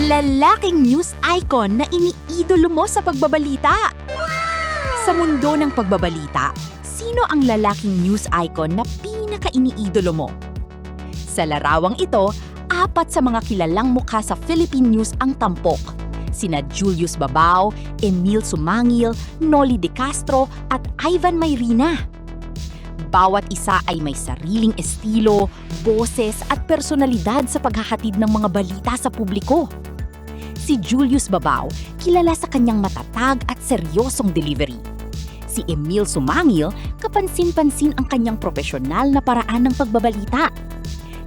Lalaking news icon na iniidolo mo sa pagbabalita. Sa mundo ng pagbabalita, sino ang lalaking news icon na pinaka-iniidolo mo? Sa larawang ito, 4 sa mga kilalang mukha sa Philippine news ang tampok. Sina Julius Babao, Emil Sumangil, Noli De Castro at Ivan Mayrina. Bawat isa ay may sariling estilo, boses at personalidad sa paghahatid ng mga balita sa publiko. Si Julius Babao, kilala sa kanyang matatag at seryosong delivery. Si Emil Sumangil, kapansin-pansin ang kanyang profesional na paraan ng pagbabalita.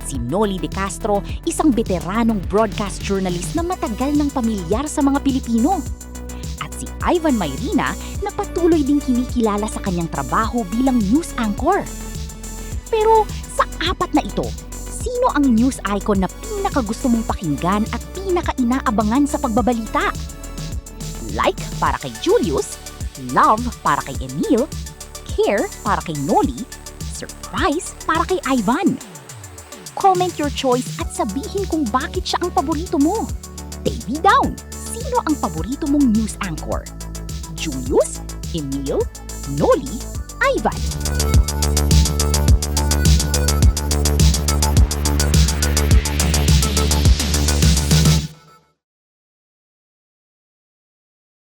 Si Noli De Castro, isang veteranong broadcast journalist na matagal nang pamilyar sa mga Pilipino. At si Ivan Mayrina na patuloy ding kinikilala sa kanyang trabaho bilang news anchor. Pero sa 4 na ito, sino ang news icon na pinakagusto mong pakinggan at pinaka-inaabangan sa pagbabalita? Like para kay Julius, love para kay Emil, care para kay Noli, surprise para kay Ivan. Comment your choice at sabihin kung bakit siya ang paborito mo. Take me down! Sino ang paborito mong news anchor? Julius, Emil, Noli, Ivan?